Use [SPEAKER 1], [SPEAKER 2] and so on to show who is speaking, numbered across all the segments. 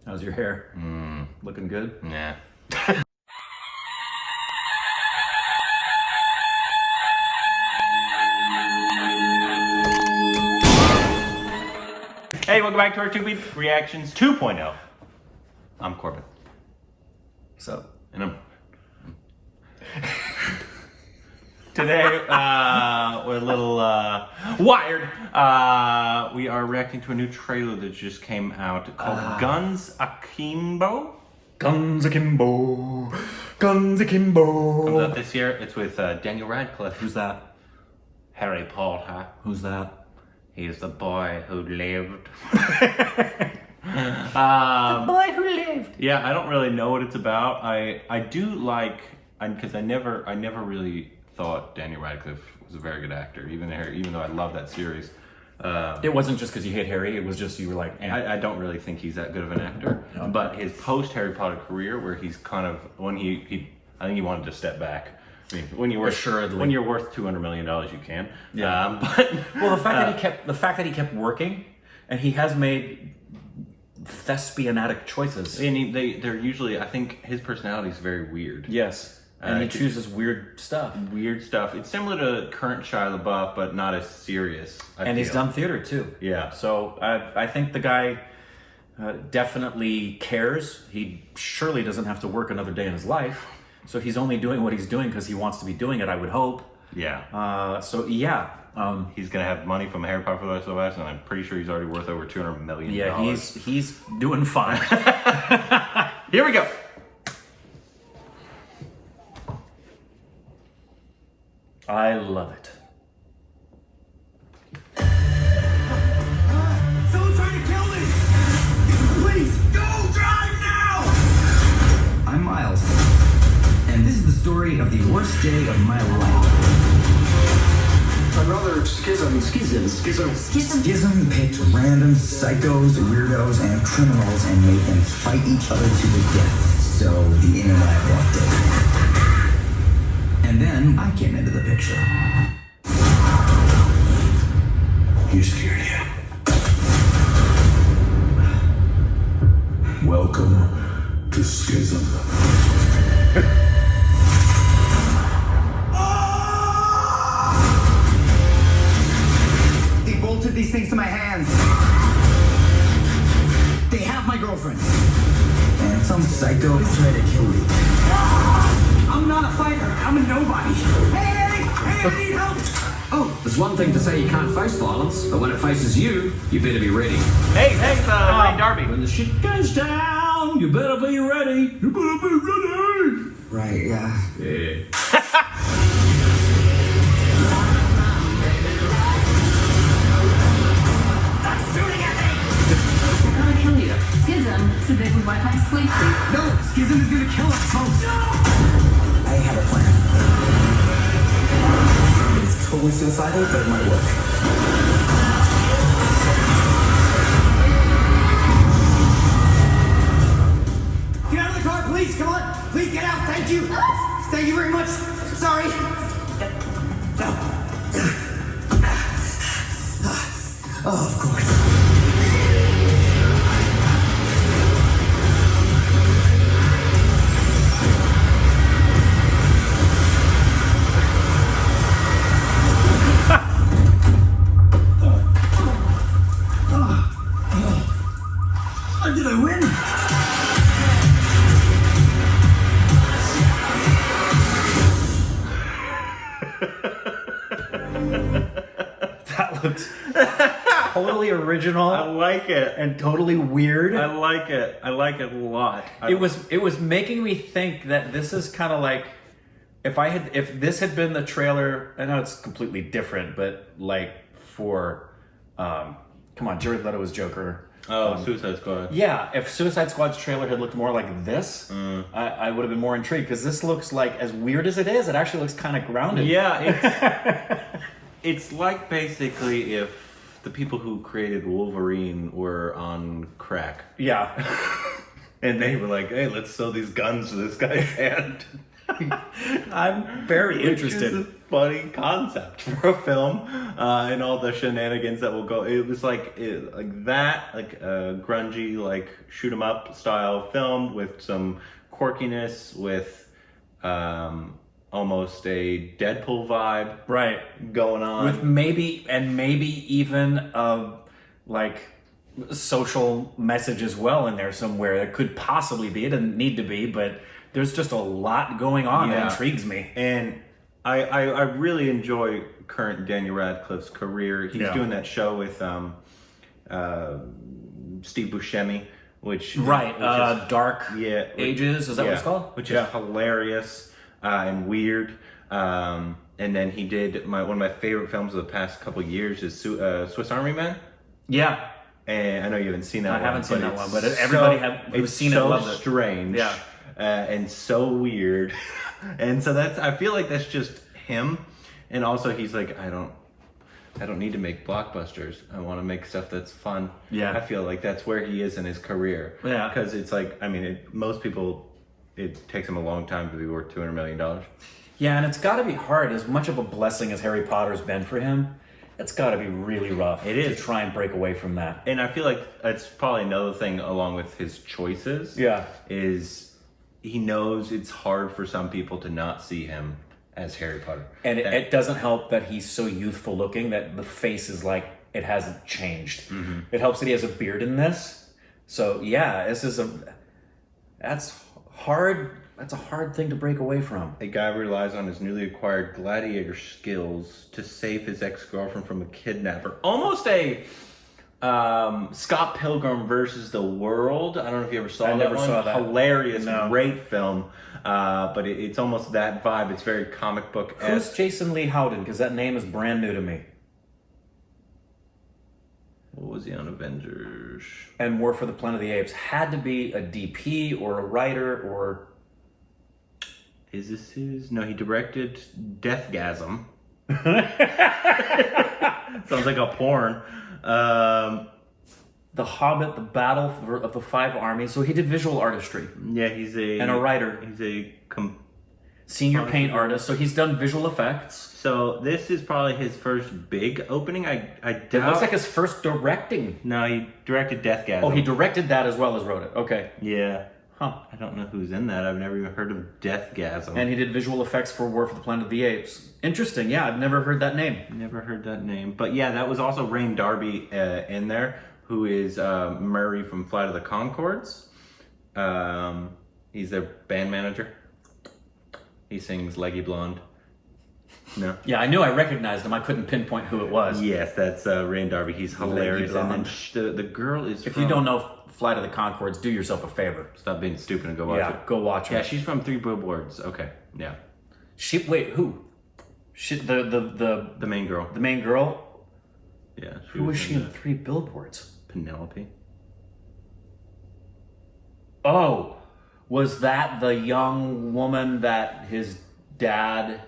[SPEAKER 1] How's your hair? Looking good?
[SPEAKER 2] Nah. Hey, welcome back to our 2 Week Reactions 2.0. I'm Corbin.
[SPEAKER 1] What's up?
[SPEAKER 2] And I'm... Today, we're a little wired. We are reacting to a new trailer that just came out called Guns Akimbo.
[SPEAKER 1] Guns Akimbo. Guns Akimbo.
[SPEAKER 2] Comes out this year. It's with Daniel Radcliffe.
[SPEAKER 1] Who's that?
[SPEAKER 2] Harry Potter.
[SPEAKER 1] Who's that?
[SPEAKER 2] He's the boy who lived.
[SPEAKER 1] The boy who lived.
[SPEAKER 2] Yeah, I don't really know what it's about. I do like, because I never really thought Daniel Radcliffe was a very good actor, even though I love that series.
[SPEAKER 1] It wasn't just because you hate Harry, it was just you were like, eh.
[SPEAKER 2] I don't really think he's that good of an actor.
[SPEAKER 1] No.
[SPEAKER 2] But his post-Harry Potter career, where he's kind of, when I think he wanted to step back. I mean, when you're worth $200 million, you can.
[SPEAKER 1] Yeah.
[SPEAKER 2] But
[SPEAKER 1] well, the fact that he kept working, and he has made thespianatic choices.
[SPEAKER 2] And they're usually, I think his personality is very weird.
[SPEAKER 1] Yes. And he chooses weird stuff.
[SPEAKER 2] Weird stuff. It's similar to current Shia LaBeouf, but not as serious.
[SPEAKER 1] And he's done theater too.
[SPEAKER 2] Yeah.
[SPEAKER 1] So I think the guy definitely cares. He surely doesn't have to work another day in his life. So he's only doing what he's doing because he wants to be doing it, I would hope.
[SPEAKER 2] Yeah.
[SPEAKER 1] So yeah.
[SPEAKER 2] He's gonna have money from Harry Potter for the rest of his life, and I'm pretty sure he's already worth over $200 million.
[SPEAKER 1] Yeah, he's doing fine.
[SPEAKER 2] Here we go.
[SPEAKER 1] I love it.
[SPEAKER 3] Someone's trying to kill me! Please, go drive now! I'm Miles, and this is the story of the worst day of my life.
[SPEAKER 4] My brother, Schism
[SPEAKER 3] Picked random psychos, weirdos, and criminals and made them fight each other to the death. So the internet walked in. And then I came into the picture.
[SPEAKER 4] You scared him. Welcome to Schism.
[SPEAKER 3] They bolted these things to my hands. They have my girlfriend. And some psycho tried to kill me. I'm not a fighter. I'm a nobody. Hey, I need help.
[SPEAKER 5] Oh, there's one thing to say you can't face violence, but when it faces you, you better be ready.
[SPEAKER 2] Hey, thanks, Ray Darby.
[SPEAKER 5] When the shit goes down, you better be ready. You better be ready.
[SPEAKER 3] Right, yeah.
[SPEAKER 5] Yeah.
[SPEAKER 6] Schism said they would wipe my sleep.
[SPEAKER 3] No, Schism is gonna kill us, folks. I have a plan. It's totally suicidal, but it might work. Get out of the car, please. Come on. Please get out. Thank you. Thank you very much. Sorry. Oh, of course. Did I win?
[SPEAKER 1] That looks totally original.
[SPEAKER 2] I like it.
[SPEAKER 1] And totally weird.
[SPEAKER 2] I like it. I like it a lot.
[SPEAKER 1] It was making me think that this is kind of like if this had been the trailer. I know it's completely different, but like for come on, Jared Leto's Joker.
[SPEAKER 2] Suicide Squad.
[SPEAKER 1] Yeah, if Suicide Squad's trailer had looked more like this, I would have been more intrigued, because this looks like, as weird as it is, it actually looks kind of grounded.
[SPEAKER 2] Yeah, it's like basically if the people who created Wolverine were on crack.
[SPEAKER 1] Yeah.
[SPEAKER 2] And they were like, hey, let's sew these guns to this guy's hand.
[SPEAKER 1] I'm very interested.
[SPEAKER 2] Which is a funny concept for a film, and all the shenanigans that will go. It was like a grungy, like shoot 'em up style film with some quirkiness, with almost a Deadpool vibe,
[SPEAKER 1] Right.
[SPEAKER 2] going on.
[SPEAKER 1] With maybe even like social message as well in there somewhere. It could possibly be. It doesn't need to be, but there's just a lot going on that intrigues me.
[SPEAKER 2] And I really enjoy current Daniel Radcliffe's career. He's doing that show with Steve Buscemi, which
[SPEAKER 1] Dark Ages, is that what it's called?
[SPEAKER 2] Which is hilarious and weird. And then he did one of my favorite films of the past couple of years is Swiss Army Man.
[SPEAKER 1] Yeah.
[SPEAKER 2] And I know you haven't seen that one.
[SPEAKER 1] I haven't seen that one, but everybody who's seen it loves it.
[SPEAKER 2] It's so strange, and so weird, and so I feel like that's just him. And also, he's like, I don't need to make blockbusters. I want to make stuff that's fun.
[SPEAKER 1] Yeah,
[SPEAKER 2] I feel like that's where he is in his career.
[SPEAKER 1] Yeah,
[SPEAKER 2] because it's like, I mean, most people, it takes him a long time to be worth $200 million.
[SPEAKER 1] Yeah, and it's got to be hard. As much of a blessing as Harry Potter's been for him, it's got to be really rough.
[SPEAKER 2] It is
[SPEAKER 1] to try and break away from that.
[SPEAKER 2] And I feel like it's probably another thing along with his choices.
[SPEAKER 1] Yeah,
[SPEAKER 2] is he knows it's hard for some people to not see him as Harry Potter.
[SPEAKER 1] And it doesn't help that he's so youthful looking that the face is like, it hasn't changed. Mm-hmm. It helps that he has a beard in this. So yeah, that's hard. That's a hard thing to break away from.
[SPEAKER 2] A guy relies on his newly acquired gladiator skills to save his ex-girlfriend from a kidnapper. Almost a Scott Pilgrim versus the World. I don't know if you ever saw that one. I never saw that. Hilarious, great film. But it's almost that vibe. It's very comic book.
[SPEAKER 1] Who's Jason Lee Howden? Because that name is brand new to me.
[SPEAKER 2] What was he on Avengers?
[SPEAKER 1] And War for the Planet of the Apes. Had to be a DP or a writer or...
[SPEAKER 2] Is this his? No, he directed Deathgasm. Sounds like a porn.
[SPEAKER 1] The Hobbit, The Battle of the Five Armies. So he did visual artistry.
[SPEAKER 2] Yeah, he's a
[SPEAKER 1] writer.
[SPEAKER 2] He's a
[SPEAKER 1] senior paint artist. So he's done visual effects.
[SPEAKER 2] So this is probably his first big opening. I doubt.
[SPEAKER 1] It looks like his first directing.
[SPEAKER 2] No, he directed Deathgasm.
[SPEAKER 1] Oh, he directed that as well as wrote it. Okay.
[SPEAKER 2] Yeah.
[SPEAKER 1] Huh.
[SPEAKER 2] I don't know who's in that. I've never even heard of Deathgasm.
[SPEAKER 1] And he did visual effects for War for the Planet of the Apes. Interesting. Yeah, I've never heard that name.
[SPEAKER 2] Never heard that name. But yeah, that was also Rain Darby in there, who is Murray from Flight of the Conchords. He's their band manager. He sings Leggy Blonde. No?
[SPEAKER 1] Yeah, I knew I recognized him. I couldn't pinpoint who it was.
[SPEAKER 2] Yes, that's Rain Darby. He's hilarious. And then the girl is
[SPEAKER 1] If you don't know Flight of the Conchords, do yourself a favor.
[SPEAKER 2] Stop being stupid and go watch it.
[SPEAKER 1] Yeah, go watch it.
[SPEAKER 2] Yeah, she's from 3 Billboards. Okay, yeah.
[SPEAKER 1] Wait, who? The
[SPEAKER 2] main girl.
[SPEAKER 1] The main girl?
[SPEAKER 2] Yeah.
[SPEAKER 1] Who was she in 3 Billboards?
[SPEAKER 2] Penelope.
[SPEAKER 1] Oh, was that the young woman that his dad,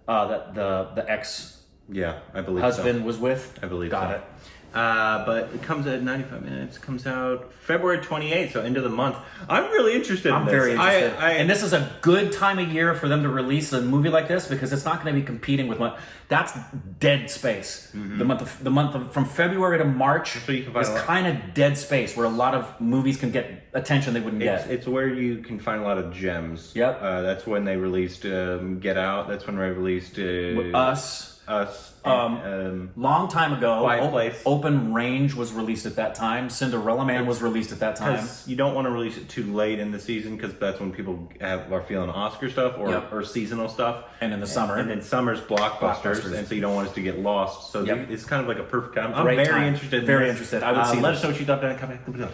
[SPEAKER 1] that the ex
[SPEAKER 2] I believe
[SPEAKER 1] husband was with?
[SPEAKER 2] I believe
[SPEAKER 1] Got
[SPEAKER 2] so.
[SPEAKER 1] it.
[SPEAKER 2] But it comes at 95 minutes. Comes out February 28th, so end of the month. I'm really interested in this.
[SPEAKER 1] I'm very interested. And this is a good time of year for them to release a movie like this because it's not going to be competing with that's dead space. Mm-hmm. The month from February to March is kind of dead space where a lot of movies can get attention they wouldn't get.
[SPEAKER 2] It's where you can find a lot of gems.
[SPEAKER 1] Yep.
[SPEAKER 2] That's when they released Get Out. That's when they released Us.
[SPEAKER 1] Long time ago,
[SPEAKER 2] Quiet Place.
[SPEAKER 1] Open Range was released at that time. Cinderella Man was released at that time.
[SPEAKER 2] Because you don't want to release it too late in the season because that's when people are feeling Oscar stuff or seasonal stuff.
[SPEAKER 1] And in the summer.
[SPEAKER 2] And then summer's blockbusters. And so you don't want us to get lost. So it's kind of like a perfect time. I'm very interested in this.
[SPEAKER 1] Very interested. I would see
[SPEAKER 2] Let us know what you thought.